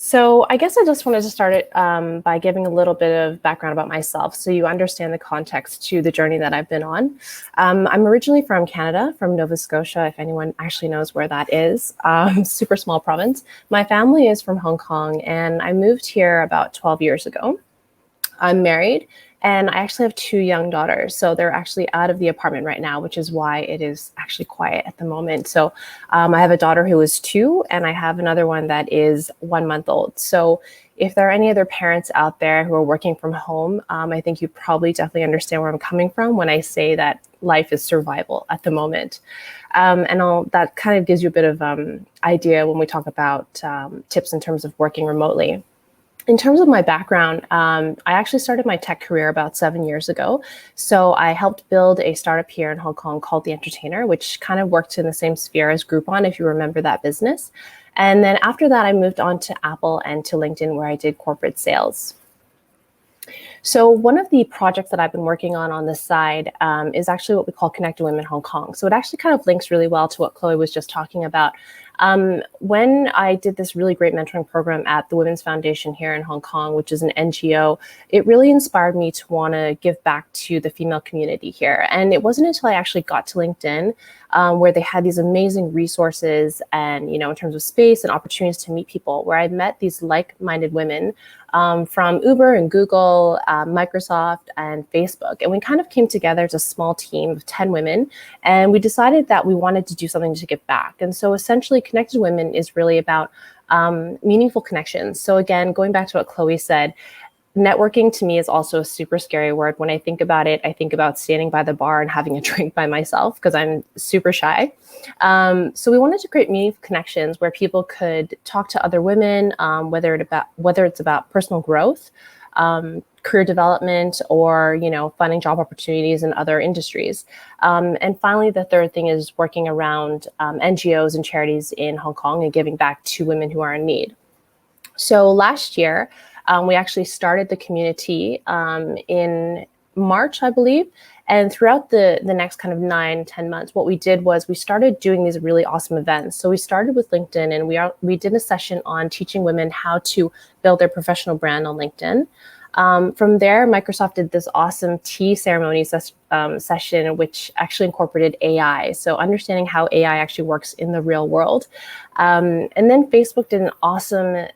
So I guess I just wanted to start it by giving a little bit of background about myself so you understand the context to the journey that I've been on. I'm originally from Canada, from Nova Scotia, if anyone actually knows where that is, super small province. My family is from Hong Kong, and I moved here about 12 years ago. I'm married, and I actually have two young daughters. So they're actually out of the apartment right now, which is why it is actually quiet at the moment. So I have a daughter who is 2, and I have another one that is 1 month old. So if there are any other parents out there who are working from home, I think you probably definitely understand where I'm coming from when I say that life is survival at the moment. That kind of gives you a bit of idea when we talk about tips in terms of working remotely. In terms of my background, I actually started my tech career about 7 years ago. So I helped build a startup here in Hong Kong called The Entertainer, which kind of worked in the same sphere as Groupon, if you remember that business. And then after that, I moved on to Apple and to LinkedIn, where I did corporate sales. So one of the projects that I've been working on the side is actually what we call Connected Women Hong Kong. So it actually kind of links really well to what Chloe was just talking about. When I did this really great mentoring program at the Women's Foundation here in Hong Kong, which is an NGO, it really inspired me to want to give back to the female community here. And it wasn't until I actually got to LinkedIn where they had these amazing resources and, in terms of space and opportunities to meet people, where I met these like-minded women from Uber and Google, Microsoft, and Facebook. And we kind of came together as a small team of 10 women, and we decided that we wanted to do something to give back. And so essentially, Connected Women is really about meaningful connections. So again, going back to what Chloe said, networking to me is also a super scary word. When I think about it, I think about standing by the bar and having a drink by myself because I'm super shy. So we wanted to create meaningful connections where people could talk to other women, whether it's about personal growth, career development, or finding job opportunities in other industries. And finally, the third thing is working around NGOs and charities in Hong Kong and giving back to women who are in need. So last year, we actually started the community in March, I believe. And throughout the next kind of 9-10 months, what we did was we started doing these really awesome events. So we started with LinkedIn, and we did a session on teaching women how to build their professional brand on LinkedIn. From there, Microsoft did this awesome tea ceremony session, which actually incorporated AI. So understanding how AI actually works in the real world. And then Facebook did an awesome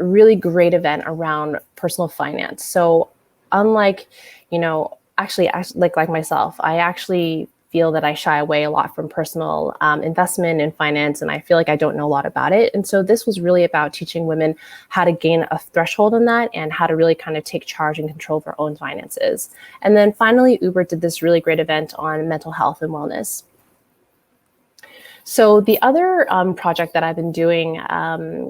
really great event around personal finance. So unlike, actually like myself, I actually feel that I shy away a lot from personal investment and finance, and I feel like I don't know a lot about it. And so this was really about teaching women how to gain a threshold on that and how to really kind of take charge and control their own finances. And then finally, Uber did this really great event on mental health and wellness. So the other project that I've been doing,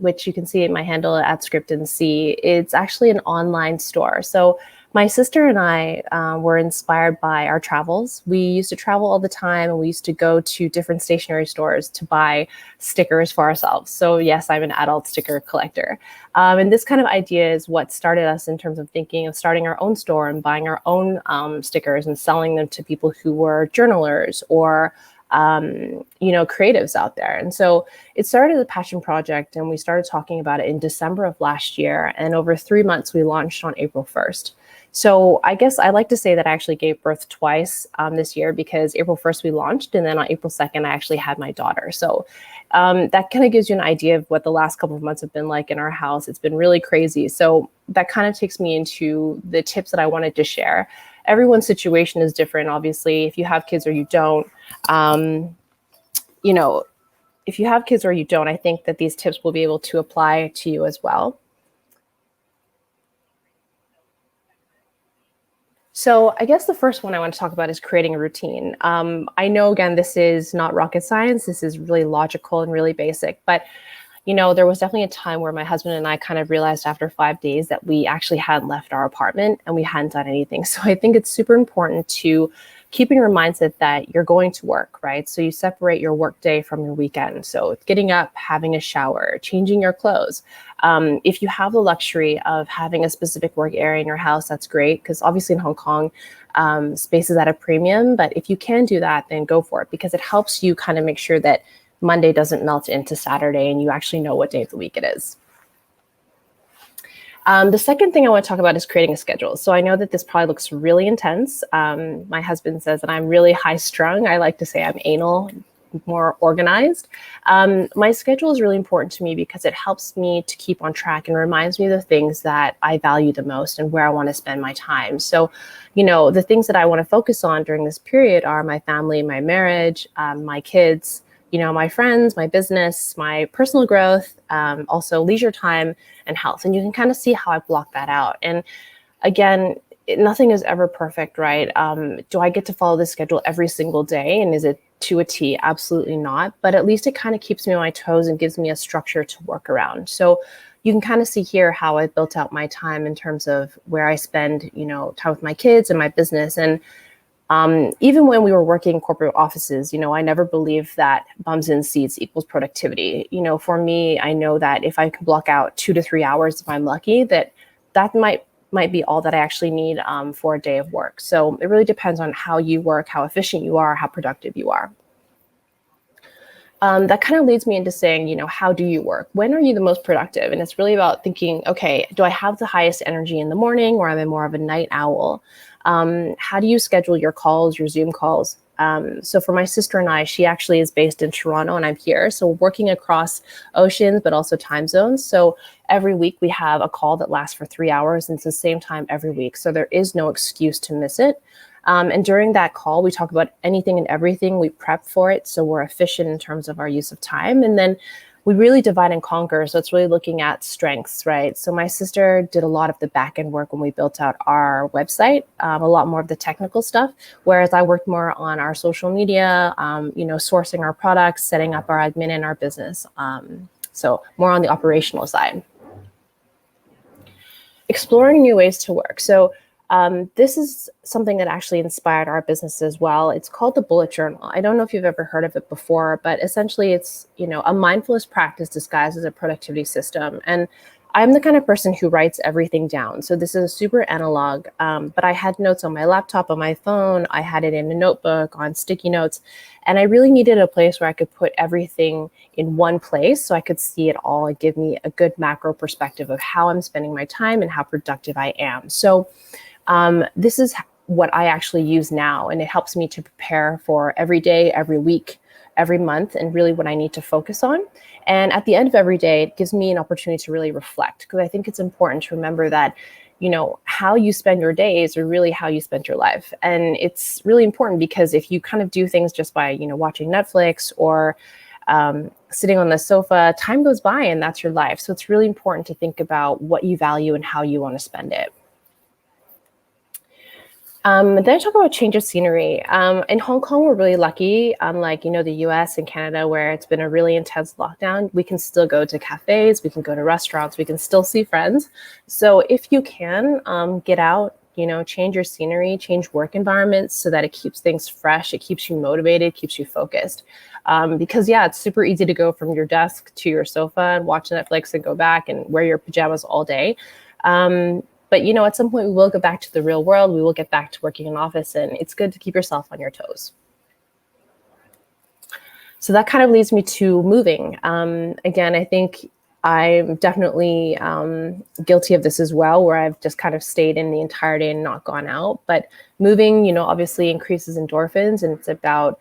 which you can see in my handle at Script and See, it's actually an online store. So my sister and I were inspired by our travels. We used to travel all the time, and we used to go to different stationery stores to buy stickers for ourselves. So yes, I'm an adult sticker collector. And this kind of idea is what started us in terms of thinking of starting our own store and buying our own stickers and selling them to people who were journalers or creatives out there. And so it started as a passion project, and we started talking about it in December of last year. And over 3 months, we launched on April 1st. So I guess I like to say that I actually gave birth twice this year, because April 1st we launched, and then on April 2nd, I actually had my daughter. So that kind of gives you an idea of what the last couple of months have been like in our house. It's been really crazy. So that kind of takes me into the tips that I wanted to share. Everyone's situation is different, obviously. If you have kids or you don't, if you have kids or you don't, I think that these tips will be able to apply to you as well. So I guess the first one I want to talk about is creating a routine. I know, again, this is not rocket science. This is really logical and really basic, but there was definitely a time where my husband and I kind of realized after 5 days that we actually hadn't left our apartment and we hadn't done anything. So I think it's super important to keep in your mindset that you're going to work, right? So you separate your work day from your weekend. So it's getting up, having a shower, changing your clothes. If you have the luxury of having a specific work area in your house, that's great, because obviously in Hong Kong, space is at a premium. But if you can do that, then go for it, because it helps you kind of make sure that Monday doesn't melt into Saturday and you actually know what day of the week it is. The second thing I want to talk about is creating a schedule. So I know that this probably looks really intense. My husband says that I'm really high strung. I like to say I'm anal, more organized. My schedule is really important to me because it helps me to keep on track and reminds me of the things that I value the most and where I want to spend my time. So, the things that I want to focus on during this period are my family, my marriage, my kids, my friends, my business, my personal growth, also leisure time and health. And you can kind of see how I block that out. And again, nothing is ever perfect, right? Do I get to follow this schedule every single day? And is it to a T? Absolutely not. But at least it kind of keeps me on my toes and gives me a structure to work around. So you can kind of see here how I built out my time in terms of where I spend, time with my kids and my business. And even when we were working in corporate offices, I never believed that bums in seats equals productivity. For me, I know that if I can block out 2 to 3 hours, if I'm lucky, that might be all that I actually need for a day of work. So it really depends on how you work, how efficient you are, how productive you are. That kind of leads me into saying, how do you work? When are you the most productive? And it's really about thinking, okay, do I have the highest energy in the morning, or am I more of a night owl? How do you schedule your calls, your Zoom calls? So for my sister and I, she actually is based in Toronto and I'm here. So we're working across oceans, but also time zones. So every week we have a call that lasts for 3 hours, and it's the same time every week. So there is no excuse to miss it. And during that call, we talk about anything and everything. We prep for it, so we're efficient in terms of our use of time. And then we really divide and conquer. So it's really looking at strengths, right? So my sister did a lot of the back end work when we built out our website, a lot more of the technical stuff, whereas I worked more on our social media, sourcing our products, setting up our admin and our business. So more on the operational side. Exploring new ways to work. So this is something that actually inspired our business as well. It's called the bullet journal. I don't know if you've ever heard of it before, but essentially it's, a mindfulness practice disguised as a productivity system. And I'm the kind of person who writes everything down. So this is super analog, but I had notes on my laptop, on my phone. I had it in a notebook, on sticky notes. And I really needed a place where I could put everything in one place so I could see it all and give me a good macro perspective of how I'm spending my time and how productive I am. So this is what I actually use now, and it helps me to prepare for every day, every week, every month, and really what I need to focus on. And at the end of every day, it gives me an opportunity to really reflect, because I think it's important to remember that, how you spend your days are really how you spend your life. And it's really important because if you kind of do things just by, watching Netflix or sitting on the sofa, time goes by and that's your life. So it's really important to think about what you value and how you want to spend it. Then I talk about change of scenery. In Hong Kong, we're really lucky. Unlike, the US and Canada, where it's been a really intense lockdown, we can still go to cafes, we can go to restaurants, we can still see friends. So if you can, get out, change your scenery, change work environments so that it keeps things fresh, it keeps you motivated, keeps you focused. Because it's super easy to go from your desk to your sofa and watch Netflix and go back and wear your pajamas all day. But, at some point we will go back to the real world. We will get back to working in office, and it's good to keep yourself on your toes. So that kind of leads me to moving. Again, I think I'm definitely guilty of this as well, where I've just kind of stayed in the entire day and not gone out. But moving, obviously increases endorphins, and it's about,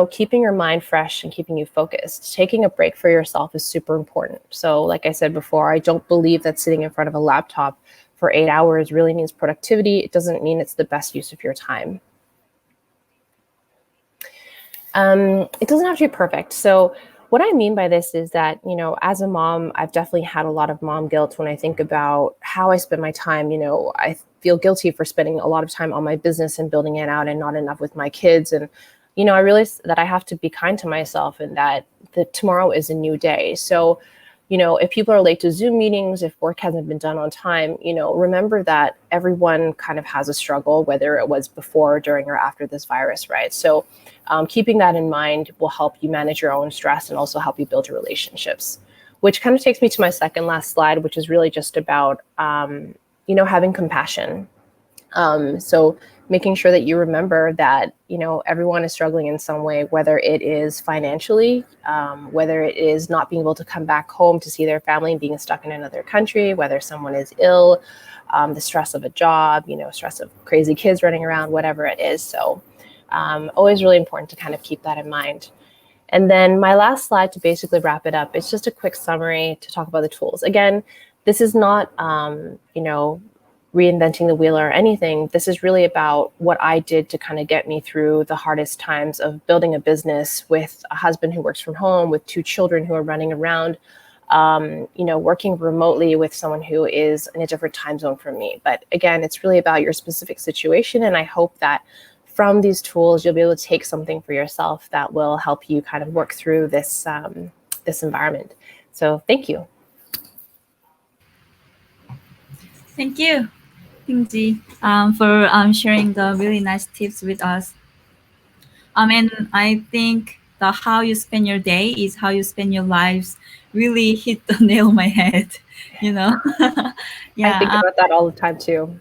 keeping your mind fresh and keeping you focused. Taking a break for yourself is super important. So like I said before, I don't believe that sitting in front of a laptop for 8 hours really means productivity. It doesn't mean it's the best use of your time. It doesn't have to be perfect. So what I mean by this is that, as a mom, I've definitely had a lot of mom guilt when I think about how I spend my time. I feel guilty for spending a lot of time on my business and building it out and not enough with my kids. And, I realize that I have to be kind to myself and that tomorrow is a new day. So, if people are late to Zoom meetings, if work hasn't been done on time, remember that everyone kind of has a struggle, whether it was before, during, or after this virus, right? So keeping that in mind will help you manage your own stress and also help you build your relationships, which kind of takes me to my second last slide, which is really just about, having compassion. So making sure that you remember that, everyone is struggling in some way, whether it is financially, whether it is not being able to come back home to see their family and being stuck in another country, whether someone is ill, the stress of a job, stress of crazy kids running around, whatever it is. So always really important to kind of keep that in mind. And then my last slide to basically wrap it up, it's just a quick summary to talk about the tools. Again, this is not, reinventing the wheel or anything. This is really about what I did to kind of get me through the hardest times of building a business with a husband who works from home, with 2 children who are running around, working remotely with someone who is in a different time zone from me. But again, it's really about your specific situation. And I hope that from these tools, you'll be able to take something for yourself that will help you kind of work through this environment. So thank you. Thank you, Tingi, for sharing the really nice tips with us. And I think the how you spend your day is how you spend your lives really hit the nail on my head, you know. I think Yeah, about that all the time too.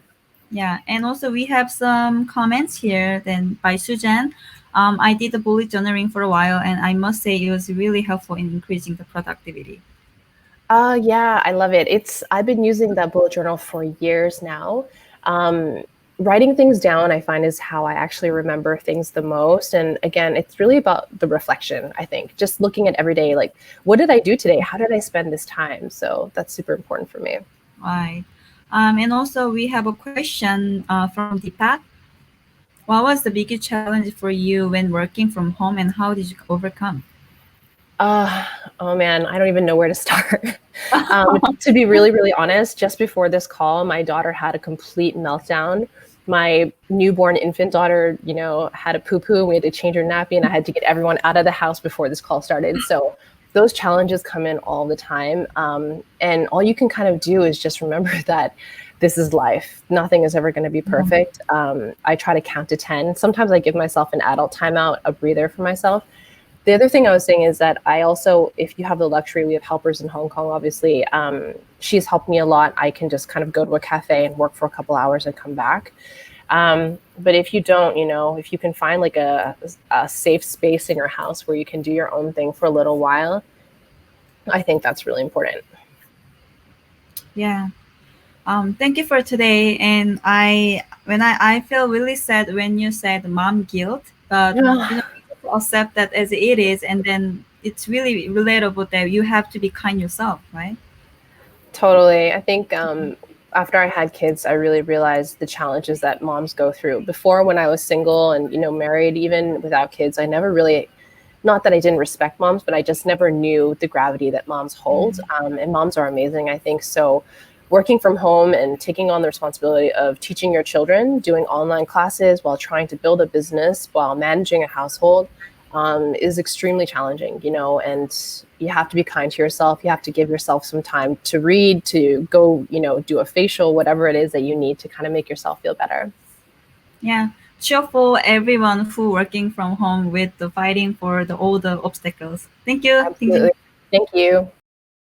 yeah. And also we have some comments here then by Sujan. I did the bullet journaling for a while, and I must say it was really helpful in increasing the productivity. Yeah, I love it. I've been using that bullet journal for years now. Um, Writing things down, I find, is how I actually remember things the most. And again, it's really about the reflection, I think. Just looking at every day, like, what did I do today? How did I spend this time? So that's super important for me. Right. And also we have a question from Deepak. What was the biggest challenge for you when working from home, and how did you overcome? Uh, oh man, I don't even know where to start. To be really, really honest, just before this call, my daughter had a complete meltdown. My newborn infant daughter, had a poo poo. We had to change her nappy, and I had to get everyone out of the house before this call started. So those challenges come in all the time. And all you can kind of do is just remember that this is life. Nothing is ever going to be perfect. I try to count to 10. Sometimes I give myself an adult timeout, a breather for myself. The other thing I was saying is that I also, if you have the luxury, we have helpers in Hong Kong, obviously. She's helped me a lot. I can just kind of go to a cafe and work for a couple hours and come back. But if you don't, if you can find like a safe space in your house where you can do your own thing for a little while, I think that's really important. Yeah. Thank you for today. And I feel really sad when you said mom guilt, but Yeah, we have to accept that as it is, and then it's really relatable that you have to be kind yourself, right? totally. I think after I had kids, I really realized the challenges that moms go through. Before, when I was single and married, even without kids, I never really, not that I didn't respect moms, but I just never knew the gravity that moms hold. And moms are amazing, I think. So working from home and taking on the responsibility of teaching your children, doing online classes while trying to build a business, while managing a household, is extremely challenging, and you have to be kind to yourself. You have to give yourself some time to read, to go, do a facial, whatever it is that you need to kind of make yourself feel better. Yeah. Sure for everyone who working from home with the fighting for all the obstacles. Thank you. Thank you. Absolutely. Thank you.